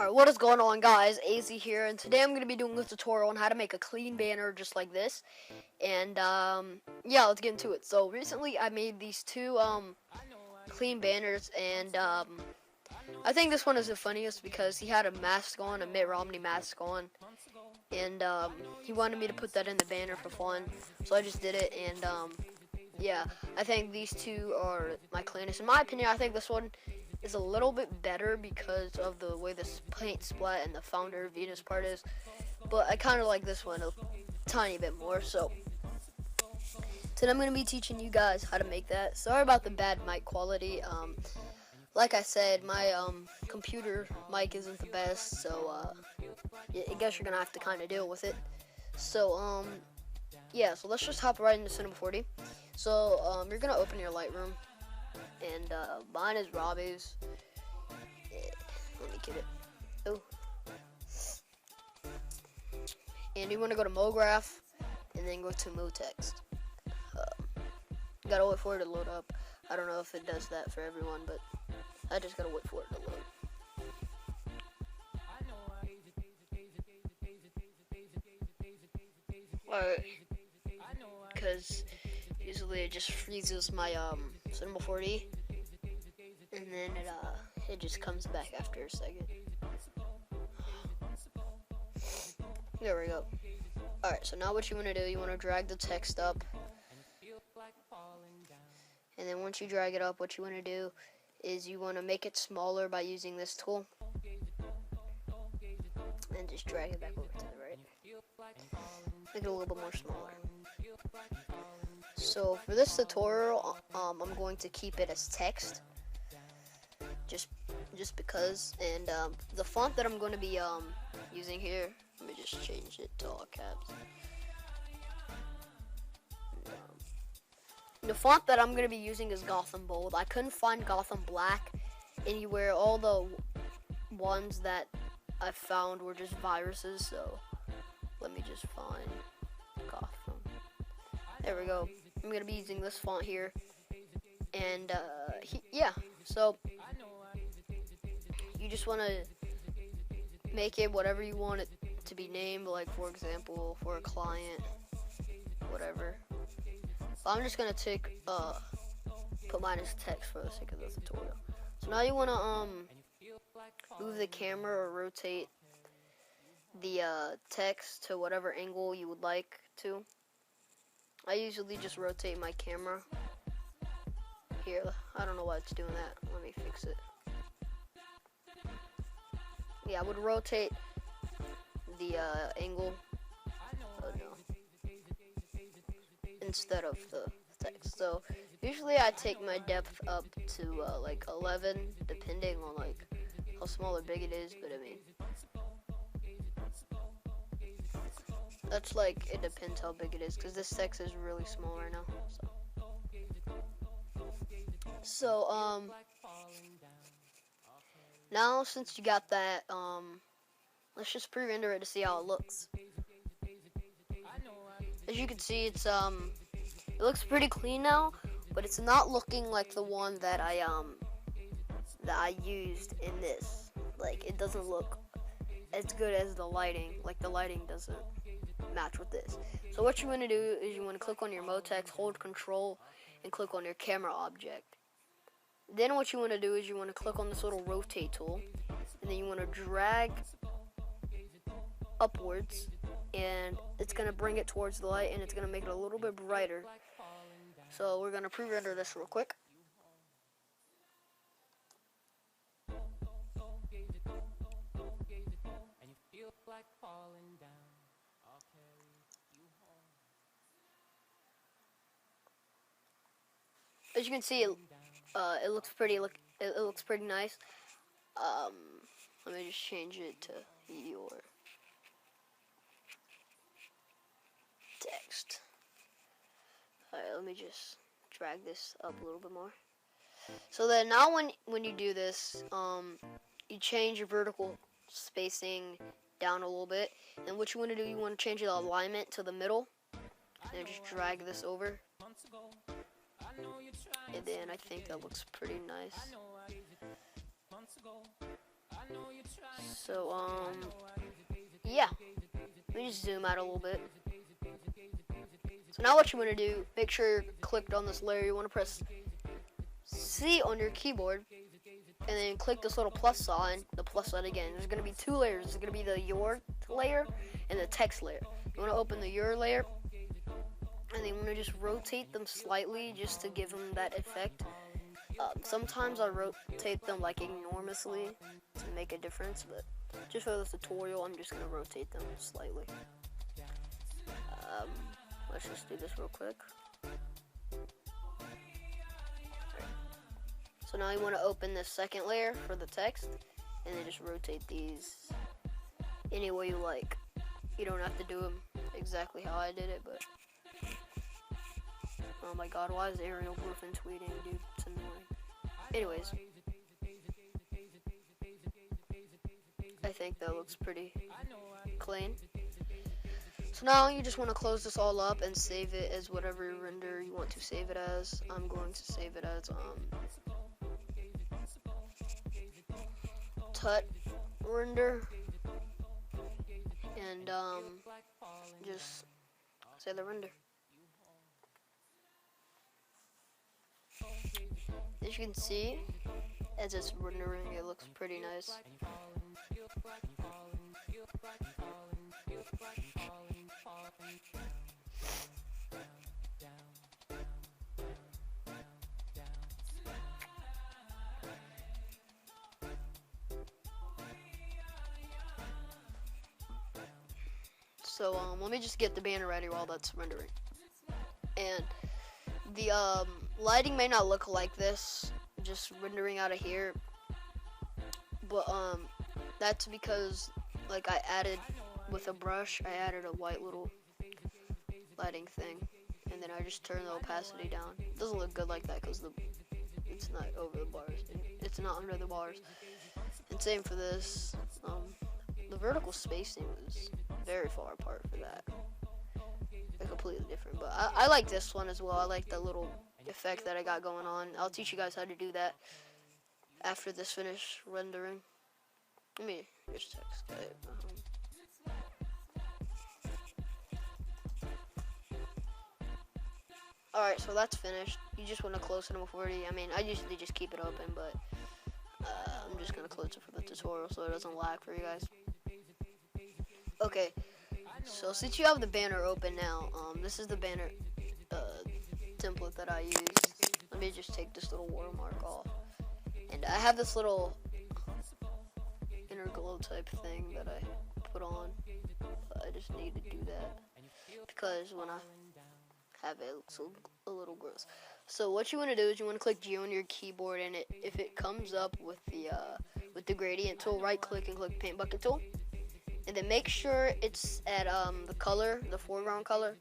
Alright, what is going on, guys? AZ here, and today I'm going to be doing a tutorial on how to make a clean banner just like this. And, yeah, let's get into it. So, recently I made these two, clean banners, and, I think this one is the funniest because he had a mask on, a Mitt Romney mask on. And, he wanted me to put that in the banner for fun, so I just did it, and, yeah, I think these two are my cleanest. In my opinion, I think this one is a little bit better because of the way this paint splat and the Founder Venus part is, but I kind of like this one a tiny bit more. So today I'm going to be teaching you guys how to make that. Sorry about the bad mic quality. Like I said, my computer mic isn't the best, so I guess you're going to have to kind of deal with it. So yeah, so let's just hop right into Cinema 4D. So you're going to open your Lightroom. And mine is Robbie's. Let me get it. Oh. And you want to go to MoGraph and then go to MoText. Gotta wait for it to load up. I don't know if it does that for everyone, but I just gotta wait for it to load. Alright. Because usually it just freezes my Cinema 4D, and then it just comes back after a second. There we go. Alright, so now what you want to do, you want to drag the text up, and then once you drag it up, what you want to do is you want to make it smaller by using this tool, and just drag it back over to the right. Make it a little bit more smaller. So for this tutorial, I'm going to keep it as text, just because. And the font that I'm going to be using here, let me just change it to all caps. The font that I'm going to be using is Gotham Bold. I couldn't find Gotham Black anywhere. All the ones that I found were just viruses, so let me just find Gotham. There we go. I'm going to be using this font here. And, yeah. So, you just want to make it whatever you want it to be named. Like, for example, for a client, whatever. But I'm just going to put mine as text for the sake of the tutorial. So now you want to, move the camera or rotate the, text to whatever angle you would like to. I usually just rotate my camera. Here, I don't know why it's doing that. Let me fix it. Yeah, I would rotate the angle. Oh no. Instead of the text. So usually I take my depth up to like 11, depending on like how small or big it is. But I mean, that's like, it depends how big it is, because this text is really small right now. So now since you got that, let's just pre-render it to see how it looks. As you can see, it's it looks pretty clean now, but it's not looking like the one that I used in this. Like, it doesn't look as good as the lighting. Like, the lighting doesn't match with this. So what you want to do is you want to click on your MoText, hold Control, and click on your camera object. Then what you want to do is you want to click on this little rotate tool, and then you want to drag upwards, and it's going to bring it towards the light, and it's going to make it a little bit brighter. So we're going to pre-render this real quick. As you can see, it looks pretty. It looks pretty nice. Let me just change it to your text. Alright, let me just drag this up a little bit more. So then now when you do this, you change your vertical spacing down a little bit. And what you want to do, you want to change the alignment to the middle. And just drag this over. And then I think that looks pretty nice. So, yeah. Let me just zoom out a little bit. So now what you want to do, make sure you're clicked on this layer. You want to press C on your keyboard, and then click this little plus sign, the plus sign again. There's going to be two layers. There's going to be the your layer and the text layer. You want to open the your layer, and then you want to just rotate them slightly just to give them that effect. Sometimes I rotate them like enormously to make a difference, but just for this tutorial, I'm just going to rotate them slightly. Let's just do this real quick. So now you want to open this second layer for the text, and then just rotate these any way you like. You don't have to do them exactly how I did it, but oh my god, why is Ariel Griffin tweeting, dude? It's annoying. Anyways, I think that looks pretty clean. So now you just want to close this all up and save it as whatever render you want to save it as. I'm going to save it as tut render, and just say the render. As you can see, as it's rendering, it looks pretty nice. So let me just get the banner ready while that's rendering. And the lighting may not look like this, just rendering out of here, but that's because like I added with a brush, I added a white little lighting thing, and then I just turned the opacity down. It doesn't look good like that because it's not over the bars, it's not under the bars. And same for this. The vertical spacing was very far apart for that. They're completely different, but I like this one as well. I like the little effect that I got going on. I'll teach you guys how to do that after this finish rendering. Let me just text it. Alright, so that's finished. You just want to close Cinema 4D. I mean, I usually just keep it open, but I'm just going to close it for the tutorial so it doesn't lag for you guys. Okay, so since you have the banner open now, this is the banner template that I used. Let me just take this little watermark off. And I have this little inner glow type thing that I put on. But I just need to do that because when I have it, it looks a little gross. So what you want to do is you want to click G on your keyboard, and if it comes up with the gradient tool, right click and click paint bucket tool. And then make sure it's at the color, the foreground color.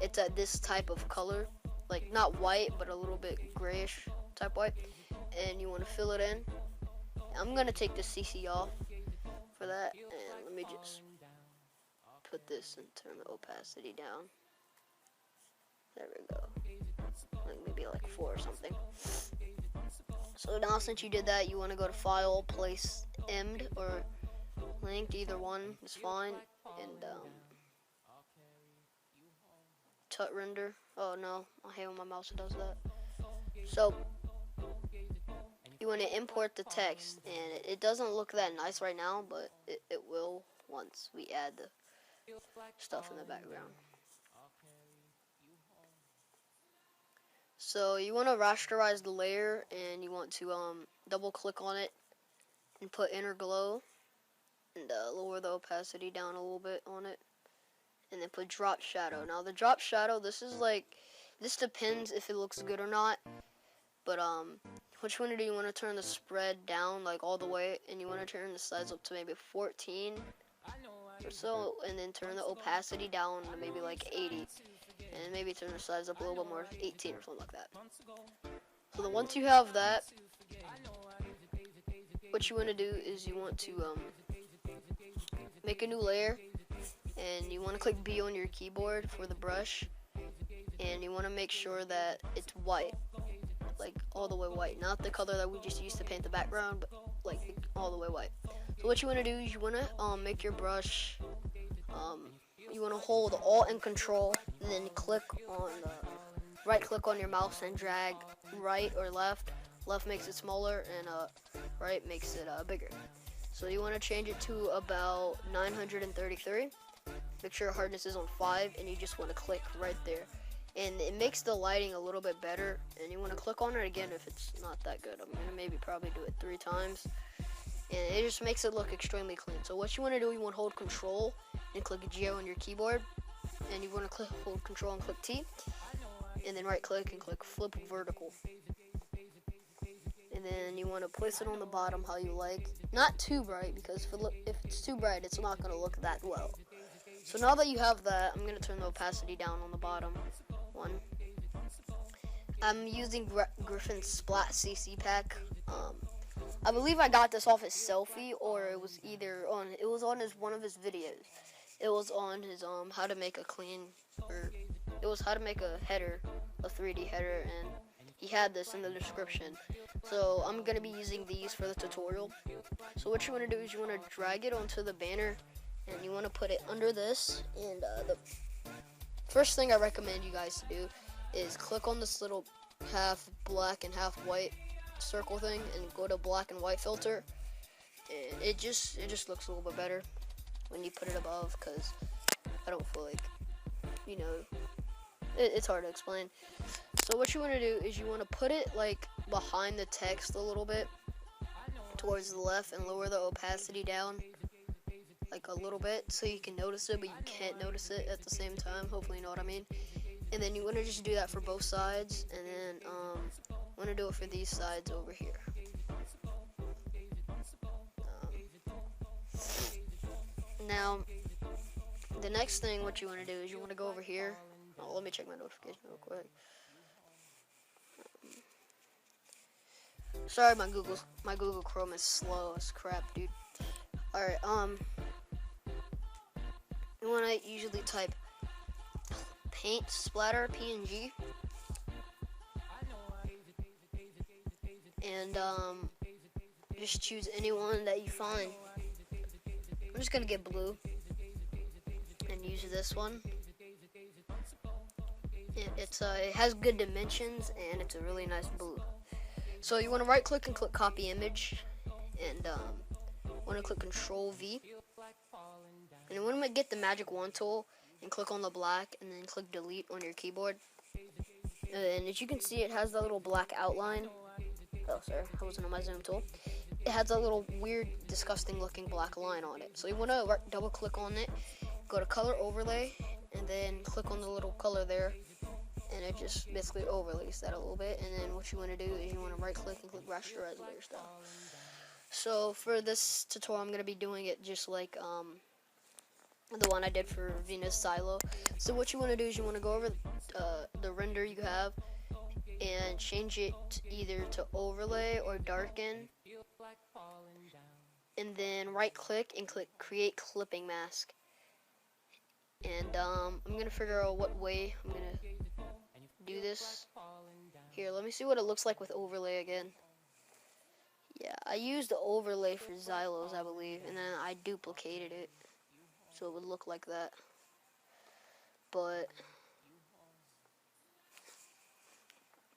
It's at this type of color, like not white, but a little bit grayish type white. And you want to fill it in. I'm gonna take the CC off for that, and let me just put this and turn the opacity down. There we go. Like maybe like 4 or something. So now since you did that, you want to go to File, Place, Emmed, or Linked, either one is fine, and tut render. Oh no, I hate when my mouse does that. So you want to import the text, and it doesn't look that nice right now, but it will once we add the stuff in the background. So you want to rasterize the layer, and you want to double click on it and put inner glow. And lower the opacity down a little bit on it, and then put drop shadow. Now the drop shadow, this depends if it looks good or not, but what you want to do, you want to turn the spread down like all the way, and you want to turn the size up to maybe 14 or so, and then turn the opacity down to maybe like 80, and maybe turn the size up a little bit more, 18 or something like that. So then once you have that, what you want to do is you want to make a new layer, and you want to click B on your keyboard for the brush, and you want to make sure that it's white, like all the way white, not the color that we just used to paint the background, but like all the way white. So what you want to do is you want to make your brush, you want to hold Alt and Control, and then click on right click on your mouse and drag right or left. Left makes it smaller and right makes it bigger. So you want to change it to about 933. Make sure hardness is on 5, and you just want to click right there. And it makes the lighting a little bit better, and you want to click on it again if it's not that good. I'm going to maybe probably do it 3 times. And it just makes it look extremely clean. So what you want to do, you want to hold Control and click G on your keyboard. And you want to hold Control and click T. And then right click and click Flip Vertical. And then you want to place it on the bottom how you like. Not too bright, because if it's too bright, it's not going to look that well. So now that you have that, I'm going to turn the opacity down on the bottom one. I'm using Griffin's Splat CC pack. I believe I got this off his Selfie, or it was on one of his videos. It was on his how to make a header, a 3D header, and he had this in the description. So I'm gonna be using these for the tutorial. So what you want to do is you want to drag it onto the banner, and you want to put it under this. And the first thing I recommend you guys to do is click on this little half black and half white circle thing and go to black and white filter, and it just looks a little bit better when you put it above, because I don't feel like, it's hard to explain. So what you want to do is you want to put it like behind the text a little bit towards the left, and lower the opacity down like a little bit so you can notice it, but you can't notice it at the same time. Hopefully you know what I mean. And then you want to just do that for both sides, and then want to do it for these sides over here. Now, the next thing what you want to do is you want to go over here. Oh, let me check my notification real quick. Sorry, my Google Chrome is slow as crap, dude. Alright, you want to usually type paint splatter PNG, and just choose any one that you find. I'm just gonna get blue and use this one. It has good dimensions, and it's a really nice blue. So you want to right click and click copy image, and want to click Control V, and you want to get the magic wand tool and click on the black, and then click delete on your keyboard. And as you can see, it has that little black outline. Oh, sorry, I wasn't on my zoom tool. It has a little weird, disgusting looking black line on it. So you want to double click on it, go to color overlay, and then click on the little color there, and it just basically overlays that a little bit. And then what you want to do is you want to right click and click rasterize layer style. So for this tutorial, I'm going to be doing it just like the one I did for Venus Silo. So what you want to do is you want to go over the render you have and change it either to overlay or darken, and then right click and click create clipping mask. And I'm gonna figure out what way I'm gonna do this. Here, let me see what it looks like with overlay again. Yeah, I used the overlay for Xylos, I believe, and then I duplicated it so it would look like that. But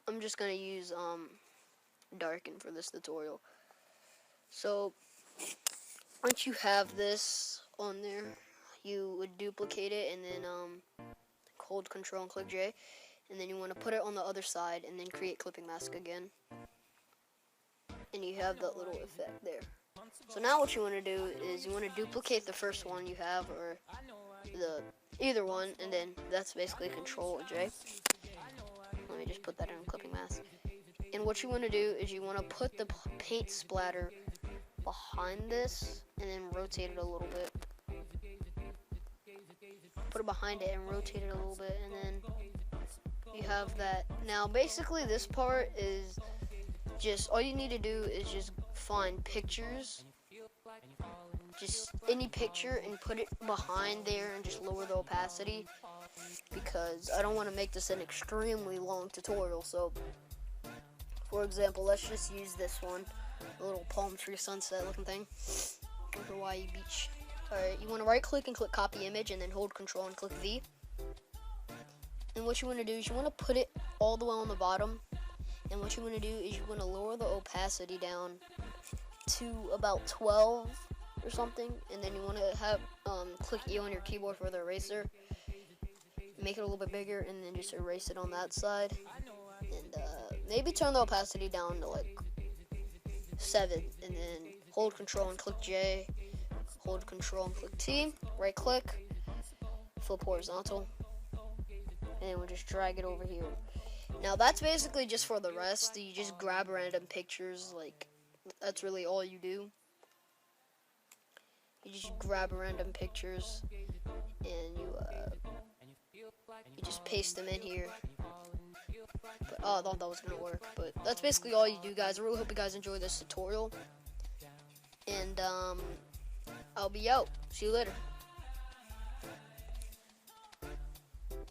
I'm just gonna use darken for this tutorial. So once you have this on there, you would duplicate it, and then hold Control and click J, and then you want to put it on the other side, and then create clipping mask again, and you have that little effect there. So now what you want to do is you want to duplicate the first one you have, or either one, and then that's basically Control J. Let me just put that in clipping mask. And what you want to do is you want to put the paint splatter behind this, and then rotate it a little bit. Put it behind it and rotate it a little bit, and then you have that. Now basically this part is just, all you need to do is just find pictures, just any picture, and put it behind there and just lower the opacity, because I don't want to make this an extremely long tutorial. So for example, let's just use this one, a little palm tree sunset looking thing. looking for Hawaii Beach. Alright, you want to right click and click copy image and then hold control and click V. And what you want to do is you want to put it all the way on the bottom. And what you want to do is you want to lower the opacity down to about 12 or something. And then you want to have click E on your keyboard for the eraser. Make it a little bit bigger and then just erase it on that side. And maybe turn the opacity down to like 7. And then hold control and click J. Hold control and click T. Right click. Flip horizontal. And we'll just drag it over here. Now that's basically just for the rest. You just grab random pictures, like that's really all you do. You just grab random pictures and you just paste them in here. But I thought that was gonna work, but that's basically all you do, guys. I really hope you guys enjoyed this tutorial. And I'll be out. See you later.